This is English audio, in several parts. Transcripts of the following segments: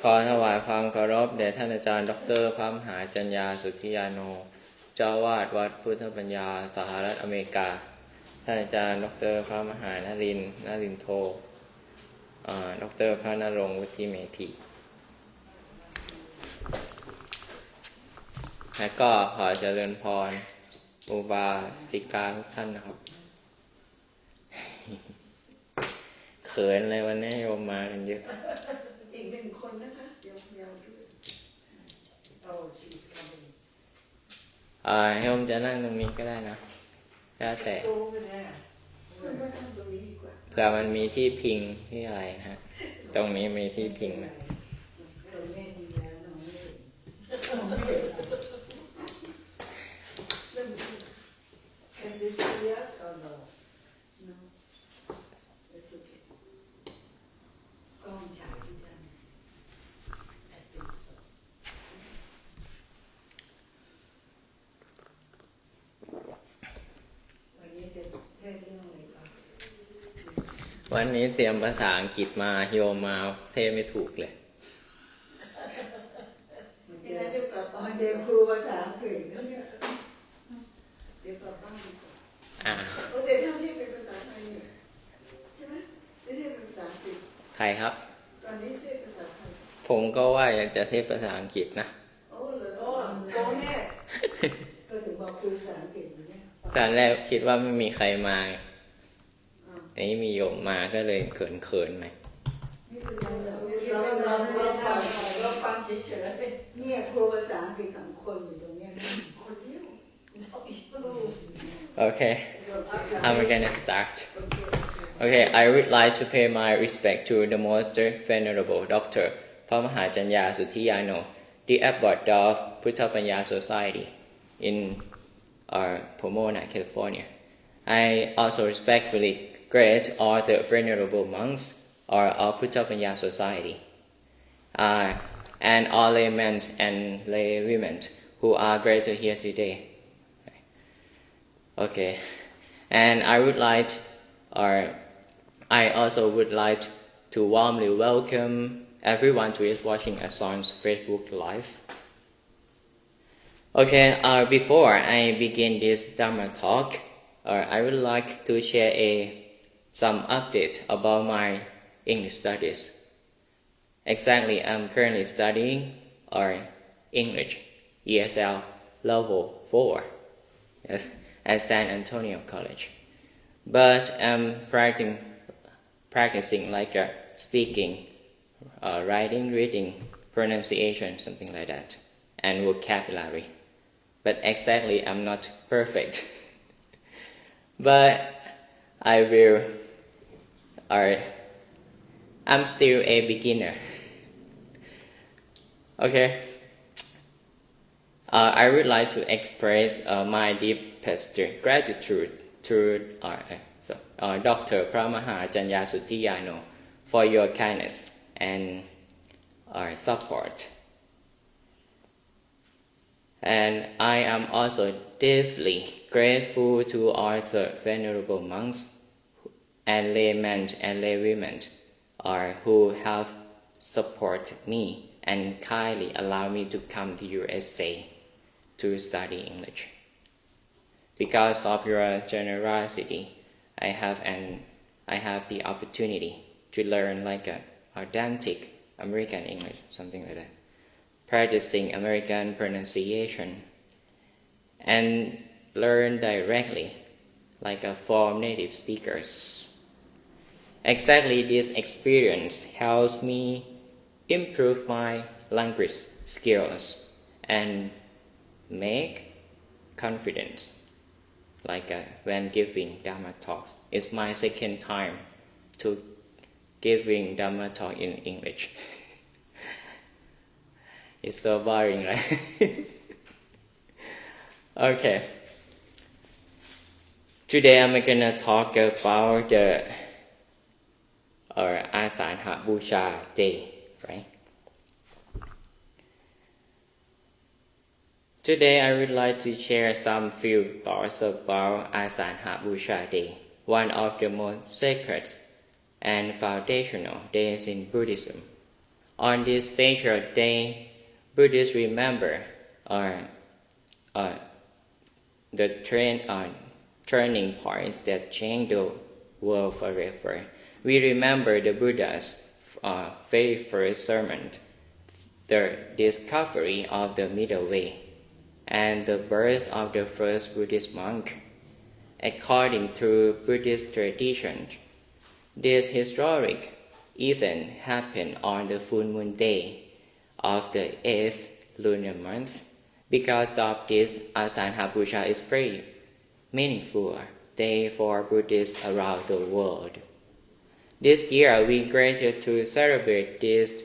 ขอถวายความเคารพแด่ท่านอาจารย์ดร.พระมหาจัญญาสุทธิยาโนเจ้าวาดวัดพุทธปัญญาสหรัฐอเมริกาท่านอาจารย์ดร.พระมหานรินโทดร.พระนรงค์วุฒิเมธีและก็ขอเจริญพรอุบาสิกาทุกท่านนะครับเขินเลยวันนี้โยมมากันเยอะอีกหนึ่งคนนะคะเดี๋ยวด้วยโยมจะนั่งตรงนี้ก็ได้นะแล้วแต่เผื่อมันมีที่พิงที่อะไรฮะตรงนี้มีที่พิงไหมวันนี้เตรียมภาษาอังกฤษมาโยมมาเทศไม่ถูกเลยมันเจอครูภาษาอังกฤษแล้วเนี่ยเดี๋ยวกลับบ้านดีกว่าเดี๋ยวท่านเรียกเป็นภาษาไทยเนี่ยใช่ไหมเรียกเป็นภาษาอังกฤษใครครับตอนนี้เรียกภาษาไทยผมก็ว่าอยากจะเทศภาษาอังกฤษนะโอ้เหรอโอ้แน่ก็ถึงบอกครูภาษาอังกฤษเนี่ยตอนแรกคิดว่าไม่มีใครมาอันนี้มีโยมมาก็เลยเขินไหมเราฟังเฉยๆเนี่ยครูภาษาอังกฤษของคนอยู่ตรงนี้คนเดียวOkay, I'm gonna start. Okay, I would like to pay my respect to the Most Venerable Dr. Paramahajanya Suthiyano, the abbot of Puttapanya Society in Pomona, California. I also respectfully greet all the venerable monks of Puttapanya Society, and all laymen and laywomen who are gathered here today. Okay, and I also would like to warmly welcome everyone to is watching Assan's Facebook Live. Okay, before I begin this Dharma talk, I would like to share some update about my English studies. Exactly, I'm currently studying English ESL Level 4. Yes. At San Antonio College, but I'm practicing like speaking, writing, reading, pronunciation, something like that, and vocabulary. But exactly, I'm not perfect. But I will. I'm still a beginner. Okay. I would like to express my deepest gratitude to Dr. Paramahajanya Suthiyano for your kindness and support. And I am also deeply grateful to all the venerable monks and laymen and laywomen who have supported me and kindly allowed me to come to USA to study English. Because of your generosity, I have the opportunity to learn like an authentic American English, something like that, practicing American pronunciation, and learn directly like from native speakers. Exactly, this experience helps me improve my language skills and make confidence like when giving Dharma talks. It's my second time to giving Dharma talk in English. It's so boring, right? Okay. Today I'm gonna talk about the Asana Busha Day, right? Today I would like to share some few thoughts about Asana Busha Day, one of the most sacred and foundational days in Buddhism. On this special day, Buddhists remember the turning point that changed the world forever. We remember the Buddha's very first sermon, the discovery of the middle way, and the birth of the first Buddhist monk. According to Buddhist tradition, this historic event happened on the full moon day of the 8th lunar month. Because of this, Asana Puja is very meaningful day for Buddhists around the world. This year, we graduate to celebrate this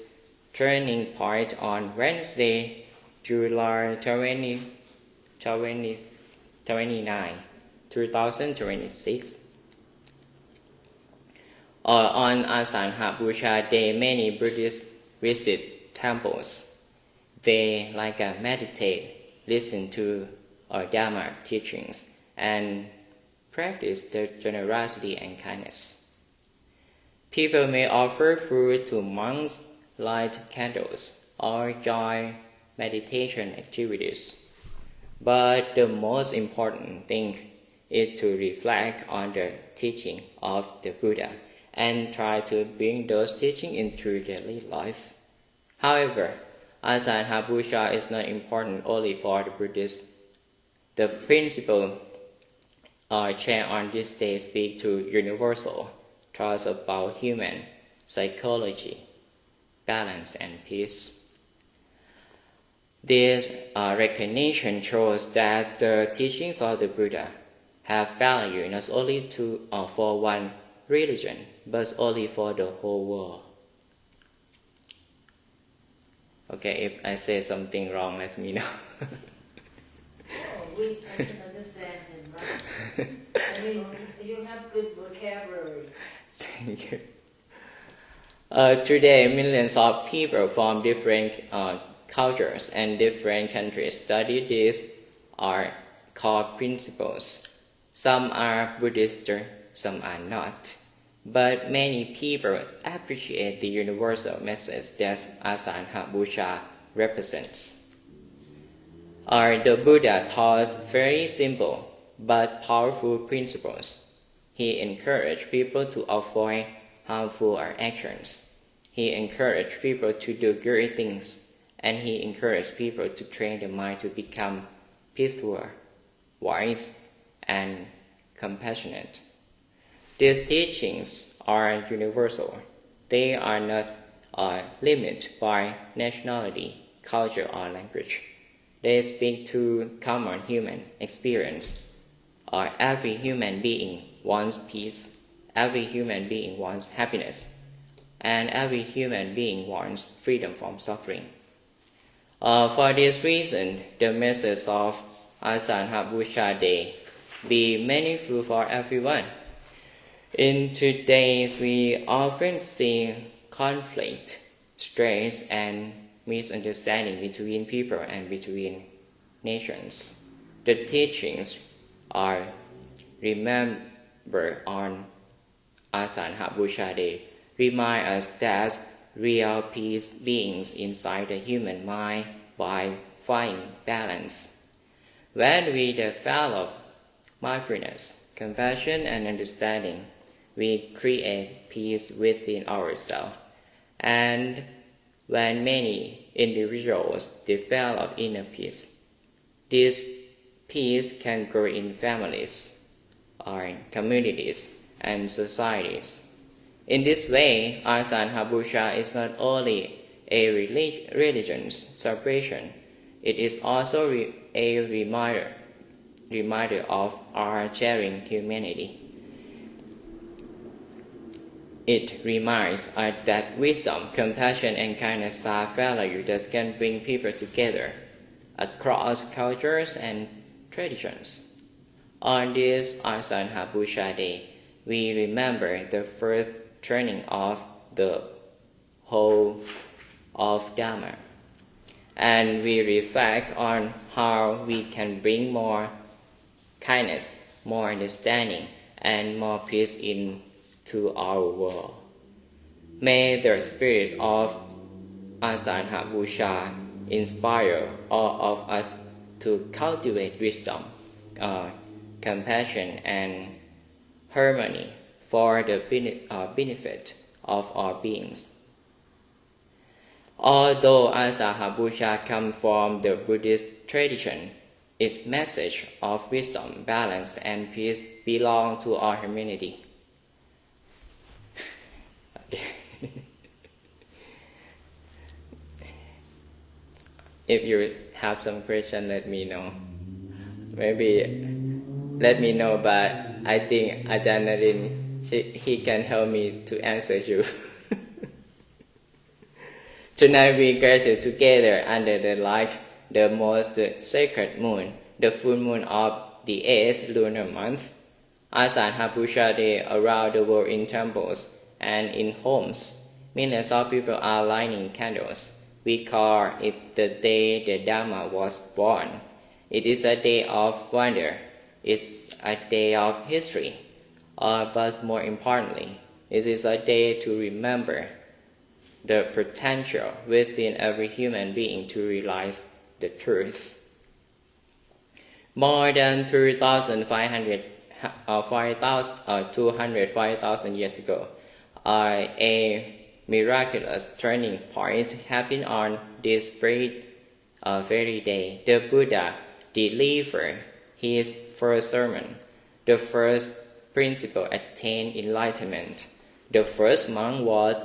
turning point on Wednesday, July 29, 2026. On Asana Puja Day, many Buddhists visit temples. They meditate, listen to Dharma teachings, and practice their generosity and kindness. People may offer food to monks, light candles, or join meditation activities. But the most important thing is to reflect on the teaching of the Buddha and try to bring those teachings into daily life. However, Asana Puja is not important only for the Buddhists. The principles shared on this day speak to universal thoughts about human psychology, balance, and peace. This recognition shows that the teachings of the Buddha have value not only for one religion, but only for the whole world. Okay, if I say something wrong, let me know. I can understand him, right? I mean, you have good vocabulary. Thank you. Today, millions of people from different cultures and different countries study these core principles. Some are Buddhist, some are not. But many people appreciate the universal message that Asana Puja represents. The Buddha taught very simple but powerful principles. He encouraged people to avoid harmful actions. He encouraged people to do good things, and he encouraged people to train the mind to become peaceful, wise, and compassionate. These teachings are universal. They are not limited by nationality, culture, or language. They speak to common human experience. Every human being wants peace. Every human being wants happiness. And every human being wants freedom from suffering. For this reason, the message of Asana Puja Day be meaningful for everyone. In today's, we often see conflict, stress, and misunderstanding between people and between nations. The teachings are remembered on Asana Puja Day remind us that real peace begins inside the human mind by finding balance. When we develop mindfulness, compassion, and understanding, we create peace within ourselves. And when many individuals develop inner peace, this peace can grow in families, or communities, and societies. In this way, Asana Puja is not only a religious celebration, it is also a reminder of our sharing humanity. It reminds us that wisdom, compassion, and kindness are values that can bring people together across cultures and traditions. On this Asana Puja Day, we remember the first turning of the whole of Dharma, and we reflect on how we can bring more kindness, more understanding, and more peace into our world. May the spirit of Asana Busha inspire all of us to cultivate wisdom, compassion, and harmony for the benefit of all beings. Although Asana Busha comes from the Buddhist tradition, its message of wisdom, balance, and peace belong to our humanity. Okay. If you have some question, let me know. Maybe let me know, but I think Ajahn Narin, he can help me to answer you. Tonight we gather together under the light, the most sacred moon, the full moon of the 8th lunar month, Asana Busha Day around the world in temples and in homes. Millions of people are lighting candles. We call it the day the Dharma was born. It is a day of wonder. It's a day of history. But more importantly, it is a day to remember the potential within every human being to realize the truth. More than 205,000 years ago, a miraculous turning point happened on this very day. The Buddha delivered his first sermon. The first principle attained enlightenment. The first monk was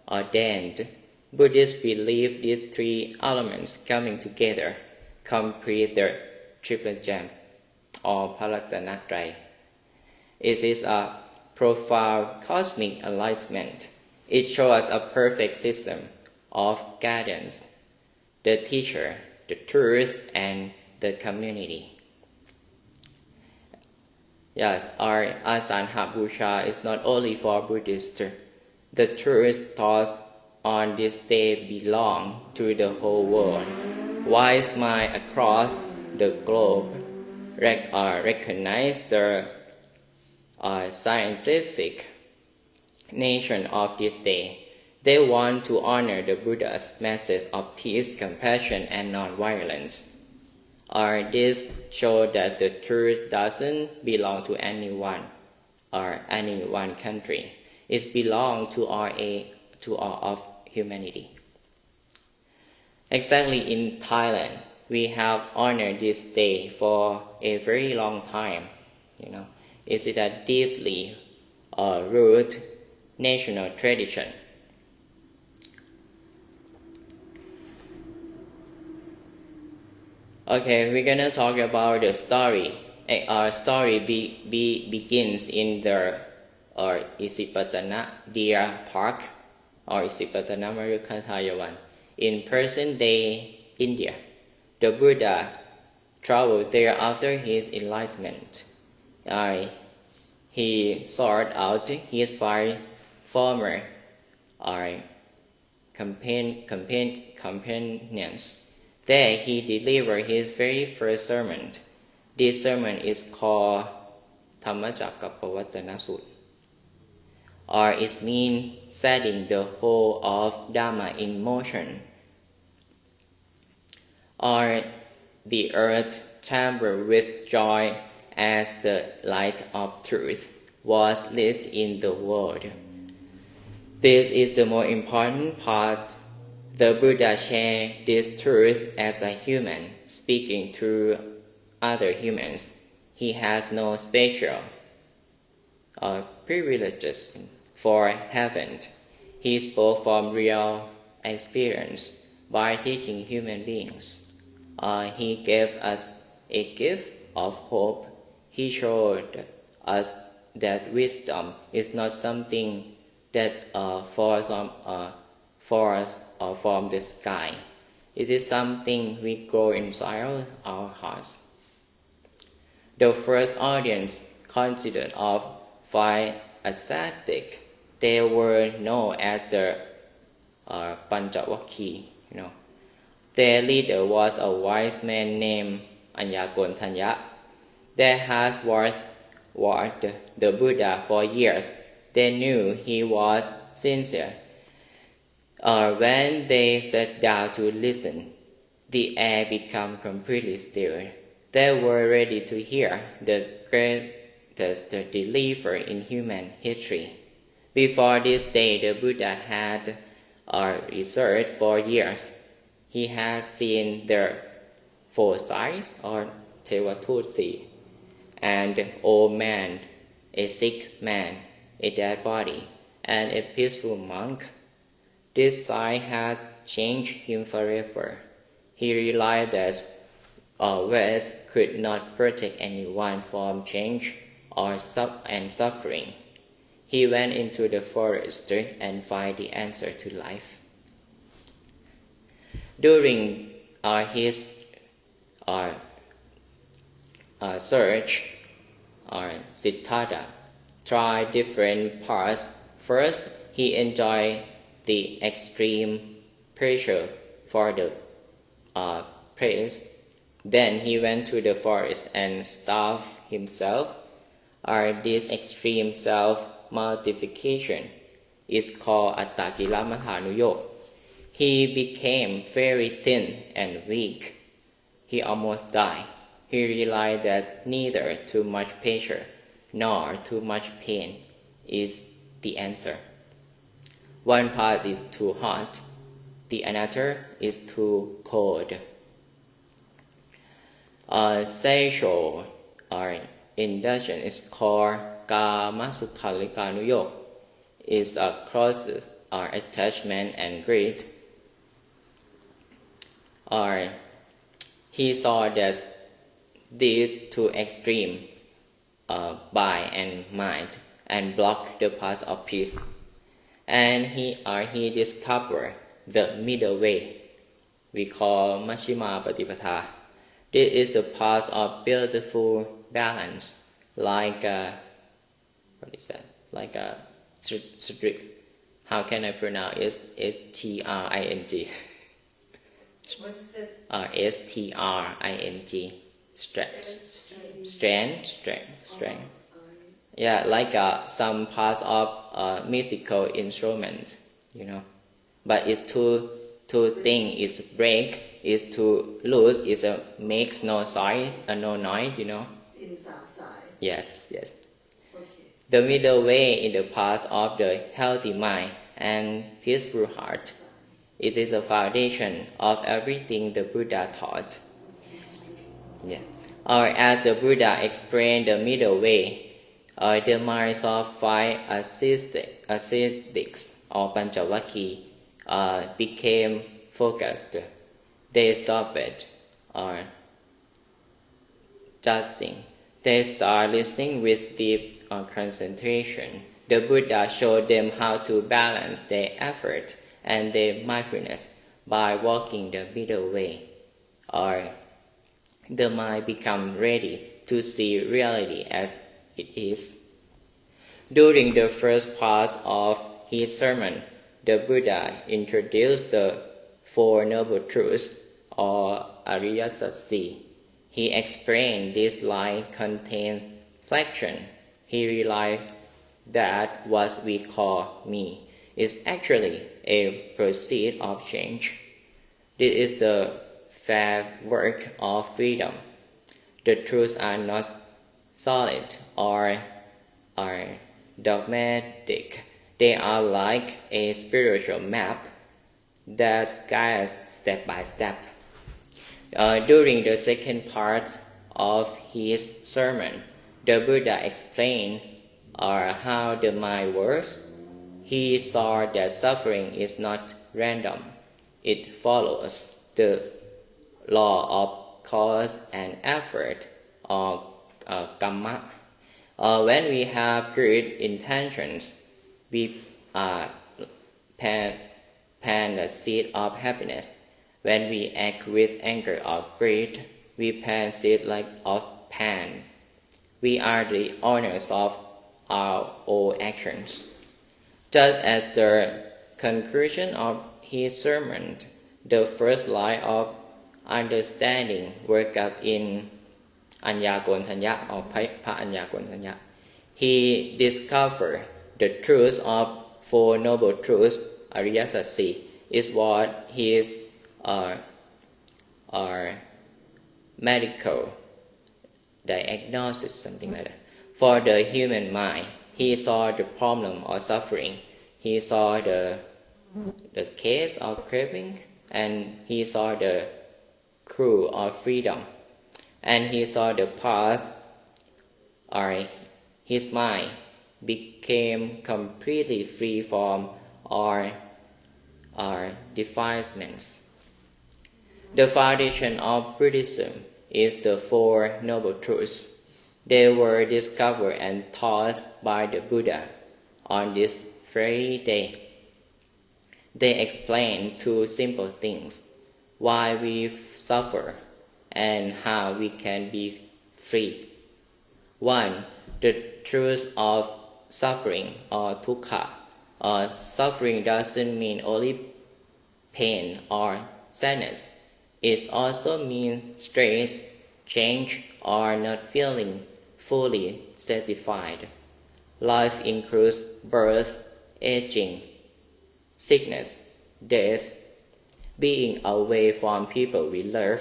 ordained. Buddhists believe these three elements coming together complete the triple gem or Palatanatrai. It is a profound cosmic enlightenment. It shows us a perfect system of guidance, the teacher, the truth, and the community. Yes, our Asana Busha is not only for Buddhists. The truth taught on this day belong to the whole world. Wise minds across the globe recognize the scientific nation of this day. They want to honor the Buddha's message of peace, compassion, and non-violence. This shows that the truth doesn't belong to anyone or any one country. It belongs to all of humanity. Exactly in Thailand, we have honored this day for a very long time. It is a deeply rooted national tradition. Okay, we're gonna talk about the story. Our story begins in the Isipatana Deer Park or Isipatana Marukathayawan in present-day India. The Buddha traveled there after his enlightenment. He sought out his five former companions. There he delivered his very first sermon. This sermon is called Dhammacakkappavattana Sutta, or it means setting the whole of Dharma in motion. Or the earth trembled with joy as the light of truth was lit in the world. This is the most important part. The Buddha shared this truth as a human, speaking through other humans. He has no special privileges for heaven. He spoke from real experience by teaching human beings. He gave us a gift of hope. He showed us that wisdom is not something that falls from the sky. It is something we grow inside our hearts. The first audience consisted of 5 ascetics. They were known as the Panchavakki. Their leader was a wise man named Anyakontanya. They had watched the Buddha for years. They knew he was sincere. When they sat down to listen, the air became completely still. They were ready to hear the greatest deliverer in human history. Before this day, the Buddha had researched for years. He had seen the four sights or Tevatutsi, an old man, a sick man, a dead body, and a peaceful monk. This sight had changed him forever. He realized that wealth could not protect anyone from change or suffering. He went into the forest and found the answer to life. During his search, Siddhartha tried different paths. First, he enjoyed the extreme pressure for the praise. Then he went to the forest and starved himself. This extreme self-mortification is called Attakilamahanuyoga. He became very thin and weak. He almost died. He realized that neither too much pressure nor too much pain is the answer. One path is too hot, the another is too cold. Sexual indulgence is called Kamasukhalikanuyoga. It's a process or attachment and greed. He saw that these two extremes body and mind and block the path of peace. And he discovered the middle way we call Majjhima Patipatha. This is the path of beautiful balance, like a string. How can I pronounce it? S-T-R-I-N-G. What is it? S-T-R-I-N-G. Strength. Oh, Yeah, like some parts of musical instrument, But it's two thing is break, is to lose, is makes no sound, no noise, in Southside. Yes. Okay. The middle way is the path of the healthy mind and peaceful heart. It is the foundation of everything the Buddha taught. Yeah. Or as the Buddha explained the middle way, the minds of five ascetics or Panchavakki became focused. They stopped judging. They start listening with deep concentration. The Buddha showed them how to balance their effort and their mindfulness by walking the middle way. The mind becomes ready to see reality as it is. During the first part of his sermon, the Buddha introduced the Four Noble Truths or Ariya Satsī. He explained this life contains flexion. He realized that what we call me is actually a process of change. This is the fair work of freedom. The truths are not solid or dogmatic. They are like a spiritual map that guides step by step. During the second part of his sermon, the Buddha explained how the mind works. He saw that suffering is not random. It follows the law of cause and effort or karma. When we have good intentions, we plant the seed of happiness. When we act with anger or greed, we plant seed of pain. We are the owners of our own actions. Just at the conclusion of his sermon, the first line of understanding woke up in Anyakontanya or Pa Anyakontanya. He discovered the truth of Four Noble Truths, Ariya Satsī, is what his medical diagnosis, something like that. For the human mind, he saw the problem or suffering. He saw the case of craving, and he saw the clue of freedom, and he saw the path, or his mind became completely free from our defilements. The foundation of Buddhism is the Four Noble Truths. They were discovered and taught by the Buddha on this very day. They explain two simple things: why we suffer and how we can be free. 1. The truth of suffering, or dukkha. Suffering doesn't mean only pain or sadness. It also means stress, change, or not feeling fully satisfied. Life includes birth, aging, sickness, death, being away from people we love,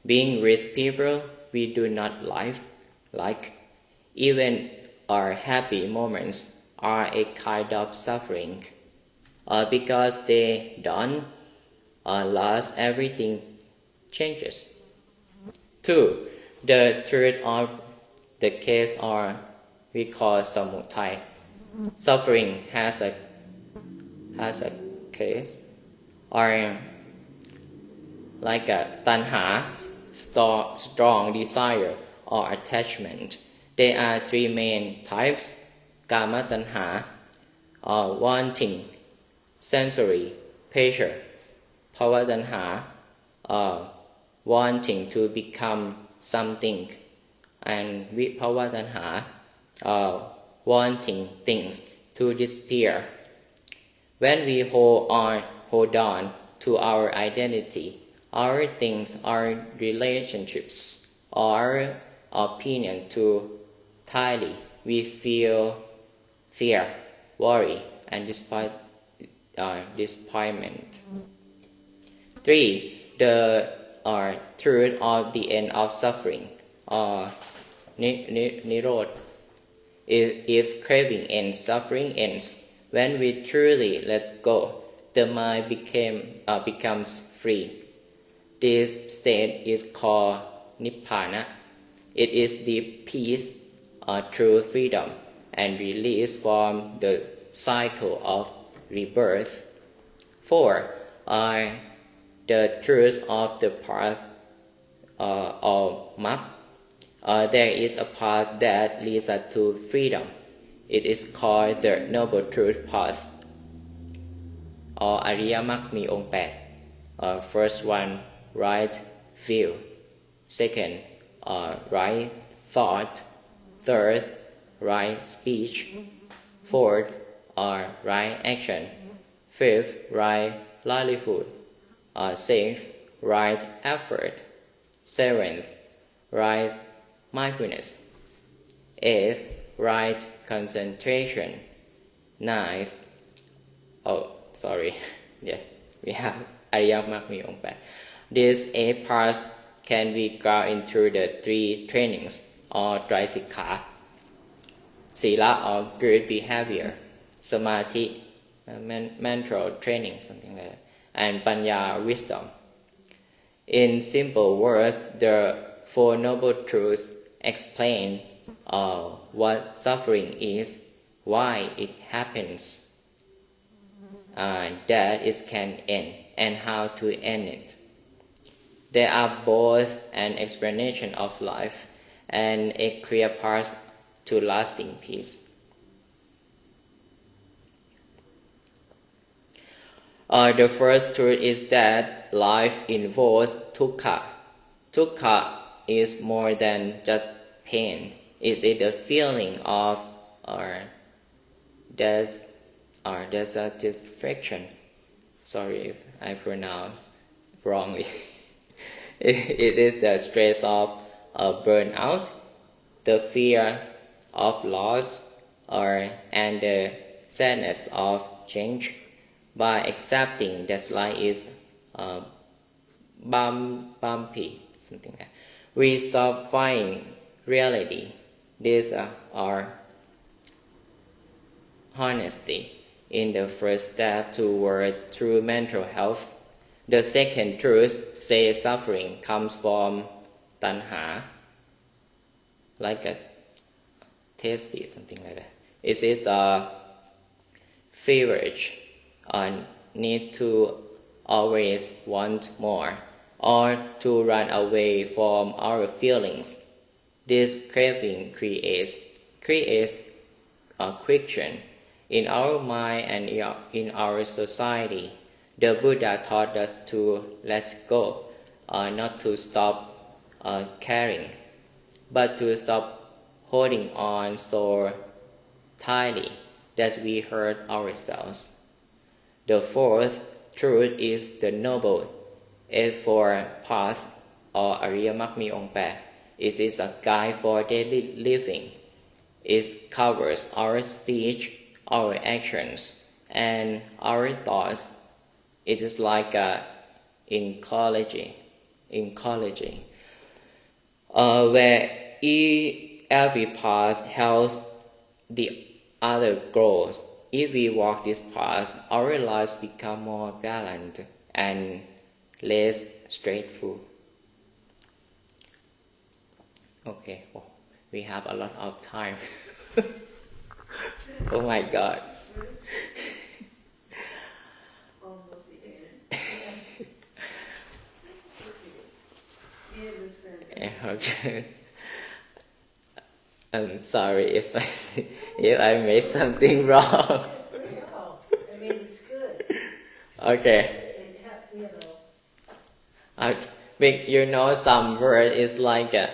being with people we do not like. Even our happy moments are a kind of suffering, because they don't last. Everything changes. 2. The truth of the case, or we call samudaya. Suffering has a case, or like a tanha, strong desire or attachment. There are three main types: kama tanha, wanting sensory pleasure; bhava tanha, wanting to become something; and vibhava tanha, wanting things to disappear. When we hold on to our identity, our things, our relationships, our opinion too tightly, we feel fear, worry, and disappointment. 3. The truth of the end of suffering, or nirodha. If craving ends, suffering ends. When we truly let go, the mind becomes free. This state is called nibbana. It is the peace, true freedom, and release from the cycle of rebirth. 4. The truth of the path, or map. There is a path that leads us to freedom. It is called the Noble Truth Path, or อริยมรรคมีองค์ 8. First one, right view. Second, right thought. Third, right speech. Fourth, right action. Fifth, right livelihood. Sixth, right effort. Seventh, right mindfulness. Eighth, right concentration. Ninth, yes, we have อริยมรรคมีองค์ 8. These 8 parts can be ground into the 3 trainings, or ไตรสิกขา Sila, or good behavior; Samadhi, mental training, something like that; and Panya, wisdom. In simple words, the Four Noble Truths explain what suffering is, why it happens, that it can end, and how to end it. They are both an explanation of life and a clear path to lasting peace. The first truth is that life involves dukkha. Dukkha is more than just pain. It is the feeling of dissatisfaction. Sorry if I pronounce wrongly. It is the stress of burnout, the fear of loss, and the sadness of change. by accepting that life is bumpy, something like that. We stop fighting reality. These are honesty in the first step toward true mental health. The second truth says suffering comes from tanha, like a tasty, something like that. It is a feverish need to always want more or to run away from our feelings. This craving creates a friction in our mind and in our society. The Buddha taught us to let go, not to stop caring, but to stop holding on so tightly that we hurt ourselves. The fourth truth is the Noble Eightfold Path or อริยมรรคมีองค์ 8. It is a guide for daily living. It covers our speech, our actions, and our thoughts. It is like ecology, where every path helps the other grows. If we walk this path, our lives become more balanced and less stressful. Okay, we have a lot of time. Oh my God. Almost the end. We understand. Okay. I'm sorry if I made something wrong. No, I mean it's good. Okay. It But you know, some word is like a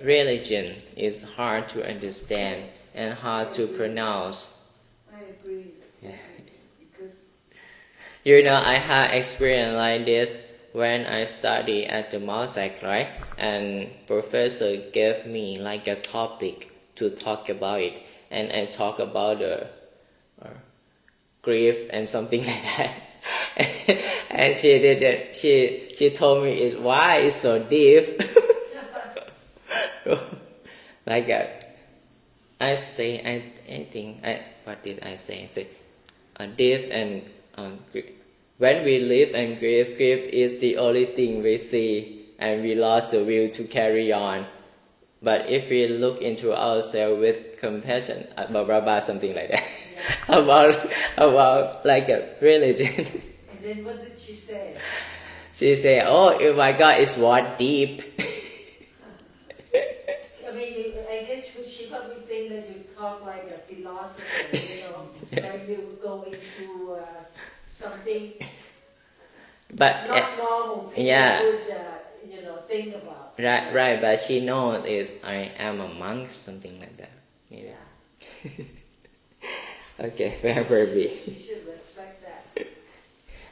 religion is hard to understand and hard to pronounce. I agree. Yeah. Because You know, I had experience like this when I studied at the Mosaic, right? And professor gave me like a topic to talk about it, and I talk about the grief and something like that. And she did it. She told me why it's so deep. Like I think what did I say? I say deep and grief. When we live and grief is the only thing we see, and we lost the will to carry on. But if we look into ourselves with compassion, something like that, about like a religion. And then what did she say? She said, "Oh my God, it's what deep." I mean, I guess she probably think that you talk like a philosopher, like you would go into something But not normal people yeah. would, think about. Right. But she knows I am a monk, something like that. Yeah. Okay, very. She should respect that.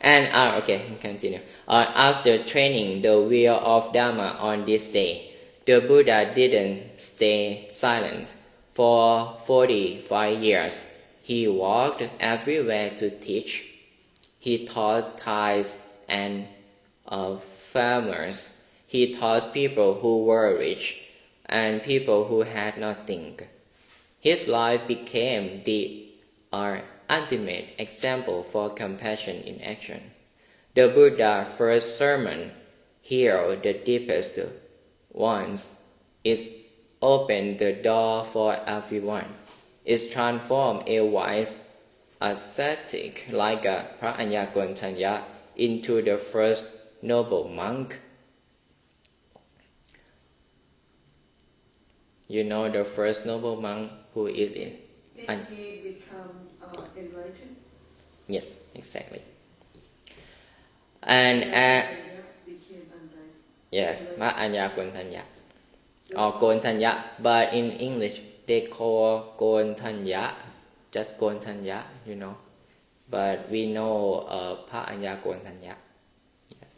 And okay, continue. After training the wheel of Dharma on this day, the Buddha didn't stay silent. For 45 years, he walked everywhere to teach. He taught tithes and farmers. He taught people who were rich and people who had nothing. His life became the ultimate example for compassion in action. The Buddha's first sermon, "Heal the deepest ones," is opened the door for everyone. It transformed a wise ascetic like Phra Anyakontanya into the first noble monk. You know the first noble monk who is it? did he become enlightened? Yes, exactly. And Became enlightened. yes, Phra Anyakontanya or Kontanya, but in English they call Kontanya, just Kontanya, But we know Phra Anyakontanya. Yes.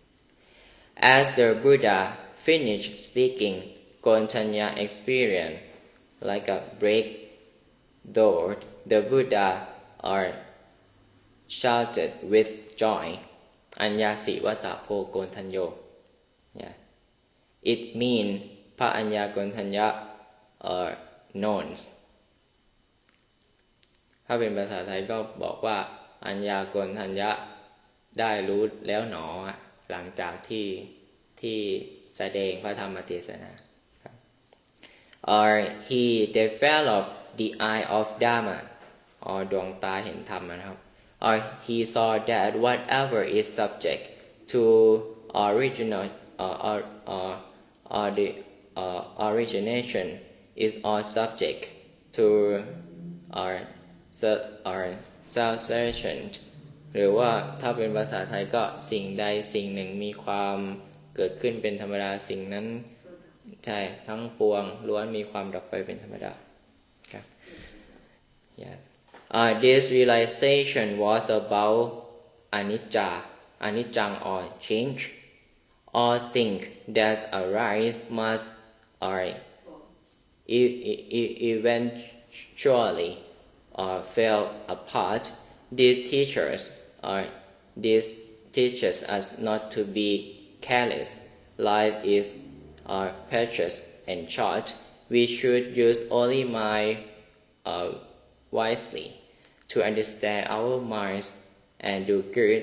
As the Buddha finished speaking, Kontanya experienced like a Though the Buddha are shouted with joy, Anyasi Vata Po Gontanyo. Yeah. It means พระอัญญาโกณทัญญะ knows ถ้าเป็นภาษาไทยก็บอกว่าอัญญาโกณทัญญะได้รู้แล้วหนอหลังจากที่แสดงพระธรรมเทศนา or he developed the eye of Dharma or ดวงตาเห็นธรรมนะครับ or he saw that whatever is subject to original or the origination is all subject to our self-selection หรือว่าถ้าเป็นภาษาไทยก็สิ่งใดสิ่งหนึ่งมีความเกิดขึ้นเป็นธรรมดาสิ่งนั้นใช่ทั้งปวงล้วนมีความดับไปเป็นธรรมดาครับ yes this realization was about anicca or change all things that arise must or eventually fell apart. These teaches us not to be careless. Life is precious and short. We should use only mind wisely to understand our minds and do good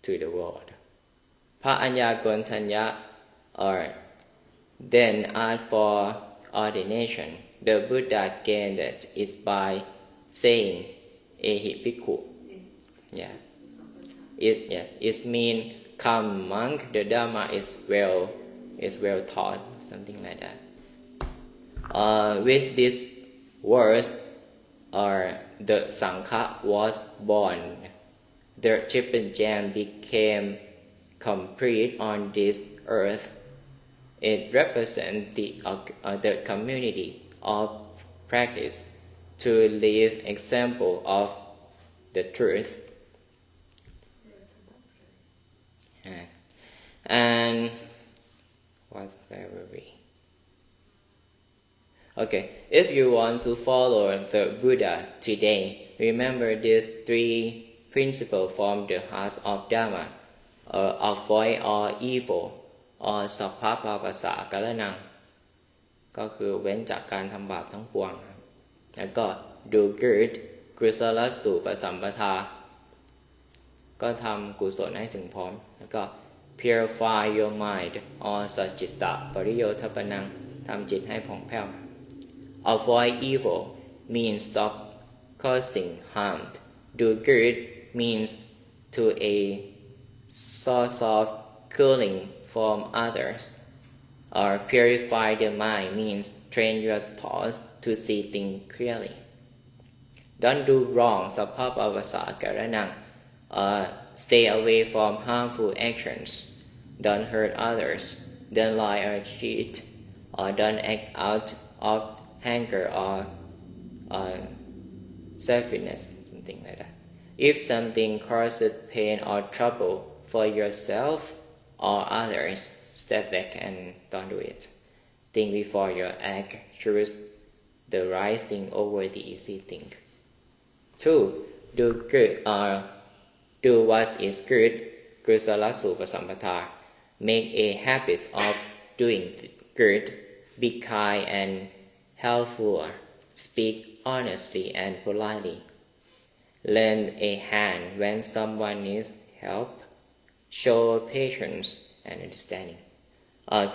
to the world. พระอัญญาโกณทัญญะ then asked for ordination. The Buddha gained it by saying, "Ehi bhikkhu." Yeah. It means come monk. The Dharma is well taught, something like that. With these words, the Sangha was born. The triple gem became complete on this earth. It represents the community of practice to live example of the truth. And what's very okay. If you want to follow the Buddha today, remember these three principles from the heart of Dharma. Avoid all evil or สัพพะปาปัสสะกัลนังก็คือเว้นจากการทำบาปทั้งปวงแล้วก็ do good กุศลสูปสัมปทาก็ทำกุศลให้ถึงพร้อมแล้วก็ purify your mind or สัจจิตตะปริโยทปนังทำจิตให้ผ่องแผ้ว avoid evil means stop causing harm do good means to a source of cooling from others or purify the mind means train your thoughts to see things clearly. Don't do wrong, sappha pavasa karanang. Stay away from harmful actions. Don't hurt others. Don't lie or cheat. Or don't act out of anger or selfishness, something like that. If something causes pain or trouble for yourself or others, step back and don't do it. Think before you act. Choose the right thing over the easy thing. 2. Do good or do what is good. Kusala supa sampata. Make a habit of doing good. Be kind and helpful. Speak honestly and politely. Lend a hand when someone needs help. Show patience and understanding.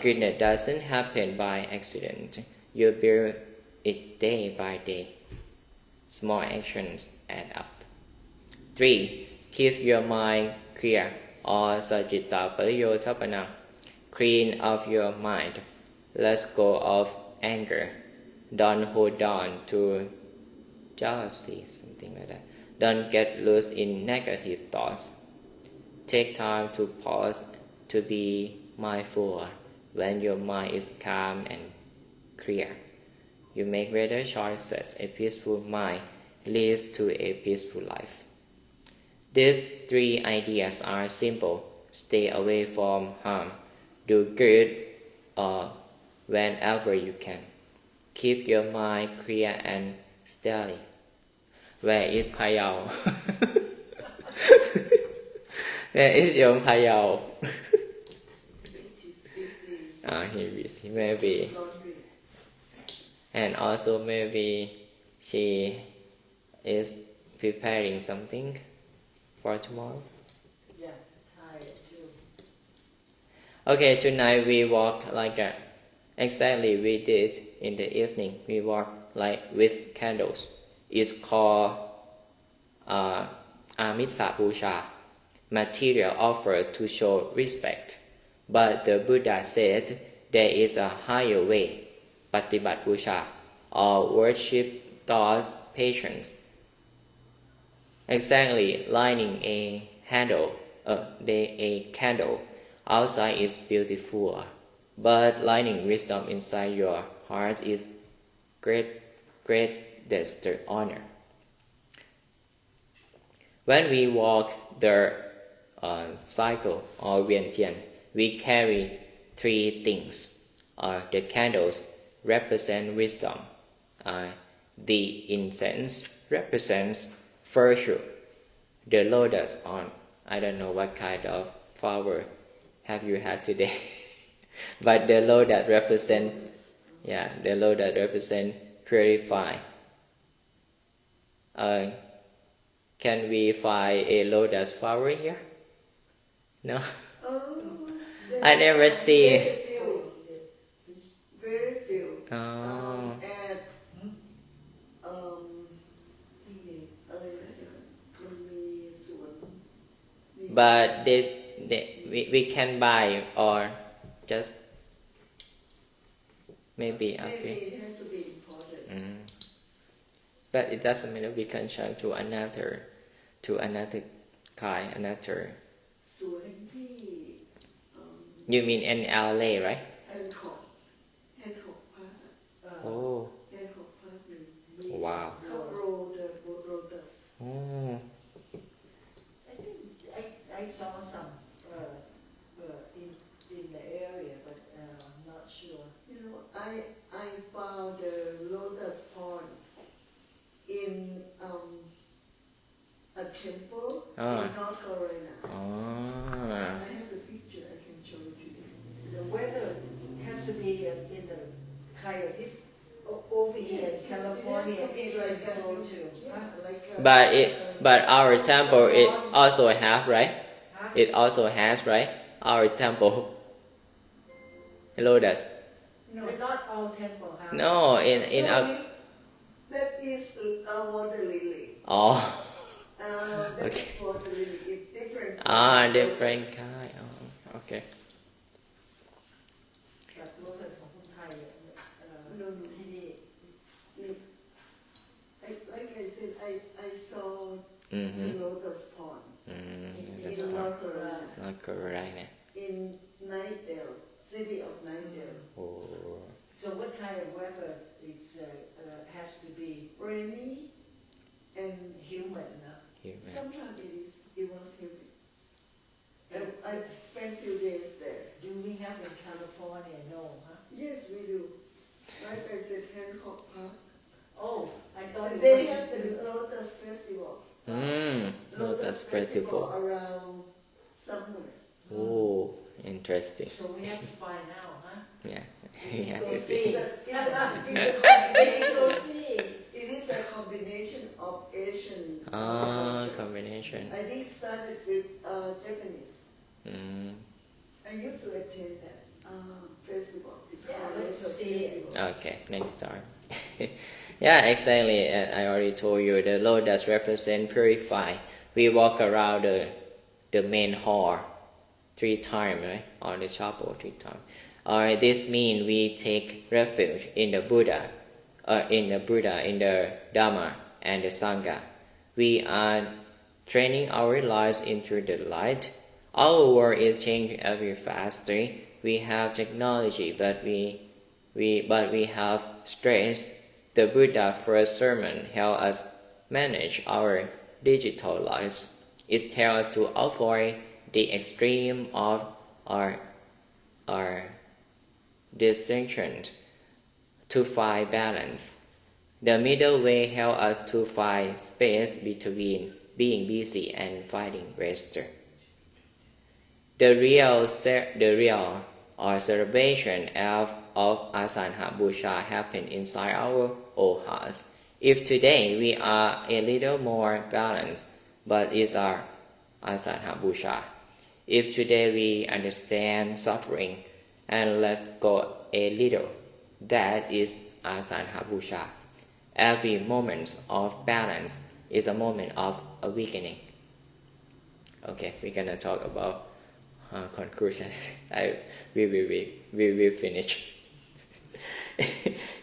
Goodness doesn't happen by accident. You build it day by day. Small actions add up. 3. Keep your mind clear or sajita pariyo tapana. Clean up your mind. Let go of anger. Don't hold on to jealousy, something like that. Don't get lost in negative thoughts. Take time to pause to be mindful when your mind is calm and clear. You make better choices. A peaceful mind leads to a peaceful life. These three ideas are simple. Stay away from harm. Do good whenever you can. Keep your mind clear and Stanley. Where is Payao? Where is your Payao? She's busy. He busy, maybe. Laundry. And also maybe she is preparing something for tomorrow. Yes, tired too. Okay, tonight we walk like exactly we did in the evening. We walk like with candles. It's called Amisa Pusha, material offered to show respect. But the Buddha said there is a higher way, Patibat Pusha, or worship God's patience. Exactly, lighting a candle outside is beautiful, but lighting wisdom inside your heart is greatest honor. When we walk the cycle or Vientian, we carry three things. The candles represent wisdom. The incense represents virtue. The lotus on, I don't know what kind of flower have you had today, but the lotus represent, the lotus represent purify. Can we find a lotus flower here? No. Oh, I never see. Very few. Very few. Oh. Atอะไรนะมันมีสวนมี But we can buy or just maybe a maybe few. it has to be imported. But it doesn't matter. We can change to another kind, another. สวนที่ You mean in LA, right? แฮนคอกพาร์ค Oh, แฮนคอกพาร์คมี wow. เขาโรโรตัส Oh, I think I saw some in the area, but I'm not sure. You know, I found the lotus pond in a temple in North Carolina. I have the picture. I can show it to you. The weather has to be in the kind of this over here in California. It has to be like go to. but our temple it also have, right? Huh? It also has, right? Our temple. Lotus. No, But not all temple have. No, in our. that is a water lily. Oh. That Okay. is water lily. It's different. Different kind. Oh, okay. But lotus ของคนไทยที่นี่ Like I said, I saw Mm-hmm. the lotus pond That's in fine. North Carolina, Not correct. in Knightdale, city of Knightdale. Oh. So what kind of weather it's has to be Rainy and human? Human. sometimes it was humid. And I spent few days there. Do we have in California? No, huh? Yes, we do. Like I said, Hancock Park. Oh, I thought And it they was have the Lotus Festival. Lotus festival. Around somewhere. Oh, interesting. So we have to find out, huh? Yeah. We Yeah, go it's see. It's Go see. it is a combination of Asian culture. Combination. I think it started with Japanese. Mm. I used to attend that festival. It's Yeah, called I'd like to Lotus see it. Festival. Okay, next time. Yeah, exactly. And I already told you the lotus represent purify. We walk around the main hall 3 times, right? Or the chapel 3 times. This means we take refuge in the Buddha, in the Dhamma, and the Sangha. We are training our lives into the light. Our world is changing every faster. We have technology, but we have stress. The Buddha first sermon helped us manage our digital lives. It tells us to avoid the extreme of our distinction, to find balance. The middle way helps us to find space between being busy and finding rest. The real celebration of Asana Busha happens inside our own hearts. If today we are a little more balanced, but it's our Asana Busha. If today we understand suffering and let go a little, that is Asana Busha. Every moment of balance is a moment of awakening. Okay, we're gonna talk about conclusion. We will finish.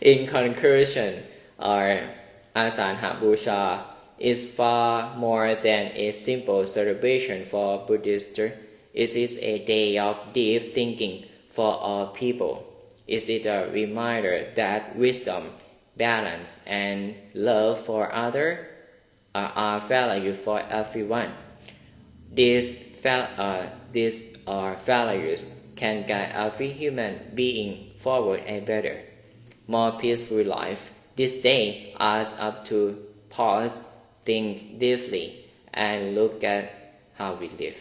In conclusion, our Asana Busha is far more than a simple celebration for Buddhists. It is a day of deep thinking for all people. It is a reminder that wisdom, balance, and love for others are valued for everyone. These values can guide every human being forward a better, more peaceful life. This day asks us to pause, think deeply, and look at how we live,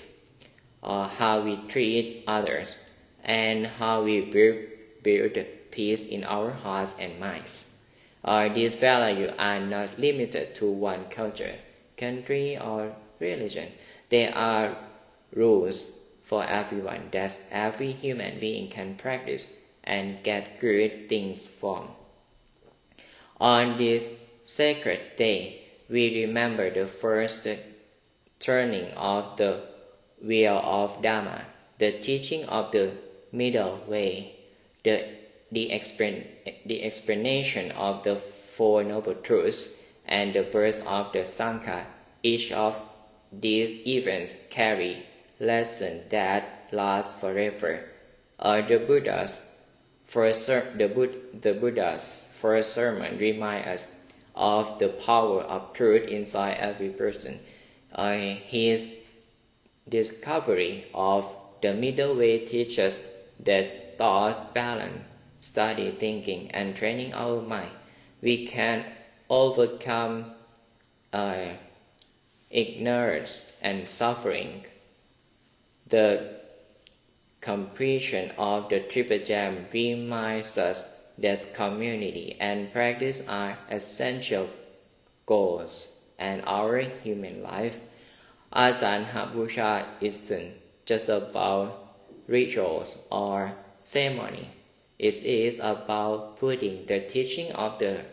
or how we treat others, and how we build peace in our hearts and minds. These values are not limited to one culture, country, or religion. They are rules for everyone that every human being can practice and get good things from. On this sacred day, we remember the first turning of the wheel of Dharma, the teaching of the middle way, the explanation of the Four Noble Truths, and the birth of the Sangha. Each of these events carry lessons that last forever. The Buddha's first sermon reminds us of the power of truth inside every person. His discovery of the middle way teaches that thought, balance, study, thinking, and training our mind, we can overcome ignorance and suffering. The completion of the Triple Gem reminds us that community and practice are essential goals in our human life. Asana Busha isn't just about rituals or ceremony. It is about putting the teaching of the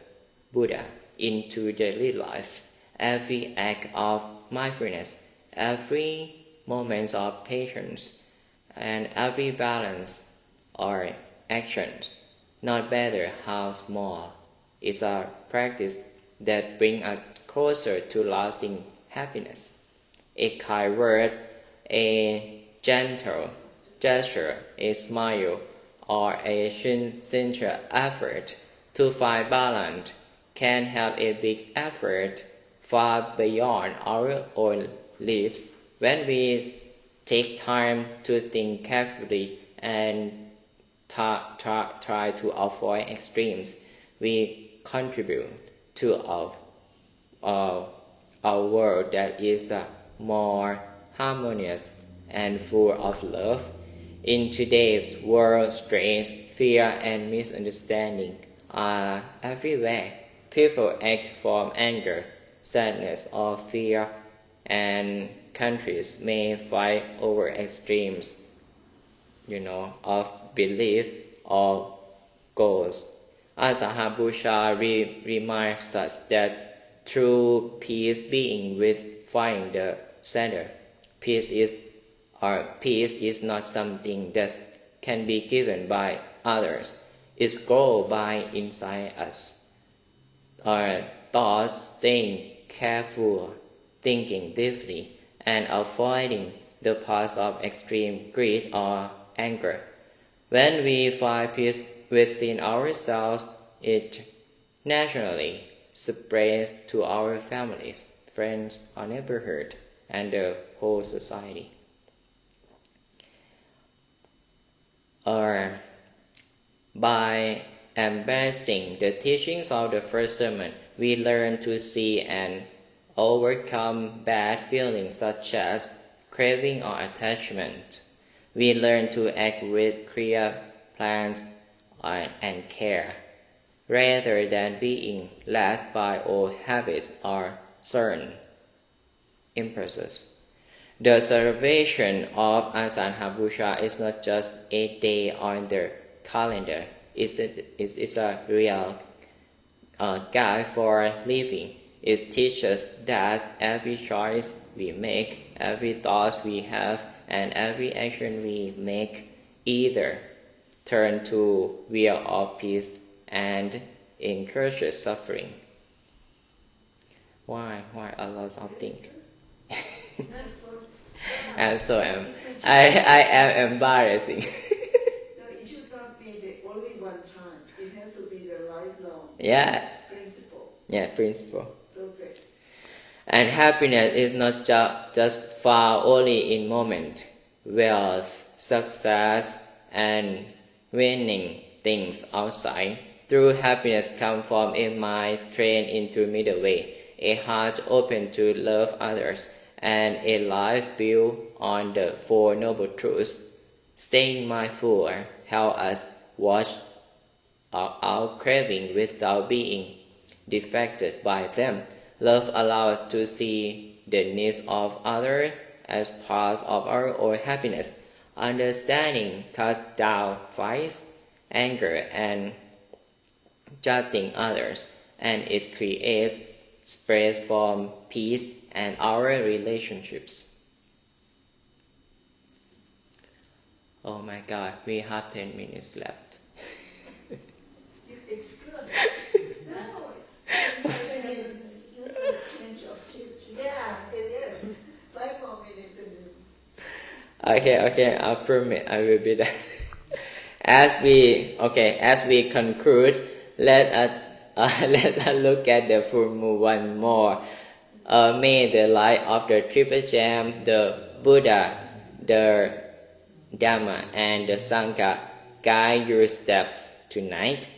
Buddha into daily life. Every act of mindfulness, every moment of patience, and every balance or actions, no matter how small, is a practice that brings us closer to lasting happiness. A kind word, a gentle gesture, a smile, or a sincere effort to find balance can have a big effort far beyond our own lives. When we take time to think carefully and try to avoid extremes, we contribute to a world that is more harmonious and full of love. In today's world, stress, fear, and misunderstanding are everywhere. People act from anger, sadness, or fear, and countries may fight over extremes, of belief or goals. Asana Busha reminds us that true peace begins with finding the center. Peace is not something that can be given by others. It's grown by inside us. Our thoughts, staying careful, thinking deeply, and avoiding the paths of extreme greed or anger. When we find peace within ourselves, it naturally spreads to our families, friends, our neighborhood, and the whole society. By embracing the teachings of the first sermon, we learn to see and overcome bad feelings such as craving or attachment. We learn to act with clear plans and care, rather than being led by old habits or certain impulses. The celebration of Asanhabusha is not just a day on the calendar. It's a real guide for living. It teaches that every choice we make, every thought we have, and every action we make either turn to will of peace and encourages suffering. Why a lot of things? And so I am embarrassing. No, it should not be the only one time. It has to be the lifelong Yeah, principle. Perfect. And happiness is not just found only in moment. Wealth, success, and winning things outside. True happiness comes from a mind trained into middle way, a heart open to love others, and a life built on the Four Noble Truths. Staying mindful helps us watch our craving without being defected by them. Love allows us to see the needs of others as part of our own happiness. Understanding cuts down fights, anger, and judging others, and it creates space for peace and our relationships. Oh my God, we have 10 minutes left. It's good. No, it's just a change of change. Yeah, it is. 5 more minutes and then. Okay, I promise I will be there. As we conclude, let us look at the full moon one more. May the light of the Triple Gem, the Buddha, the Dhamma, and the Sangha guide your steps tonight.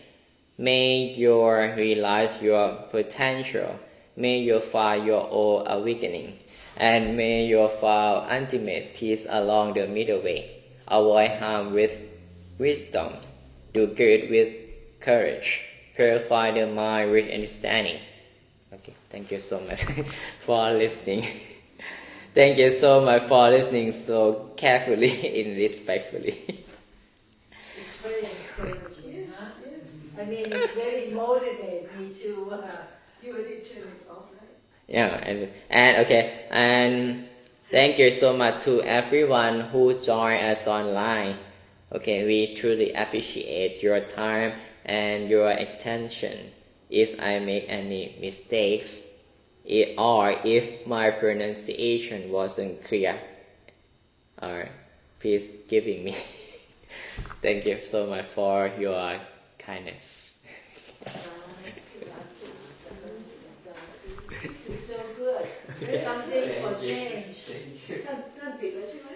May you realize your potential. May you find your own awakening. And may you find ultimate peace along the middle way. Avoid harm with wisdom. Do good with courage. Purify the mind with understanding. Okay, thank you so much for listening. Thank you so much for listening so carefully and respectfully. It's very encouraging, huh? Yes. I mean, it's very motivating me to. You already turned it off, right? Yeah, and thank you so much to everyone who joined us online. Okay, we truly appreciate your time and your attention. If I make any mistakes, or if my pronunciation wasn't clear, please give me. Thank you so much for your kindness. This is so good. Something for change. ท่านปิดแล้วใช่ไหม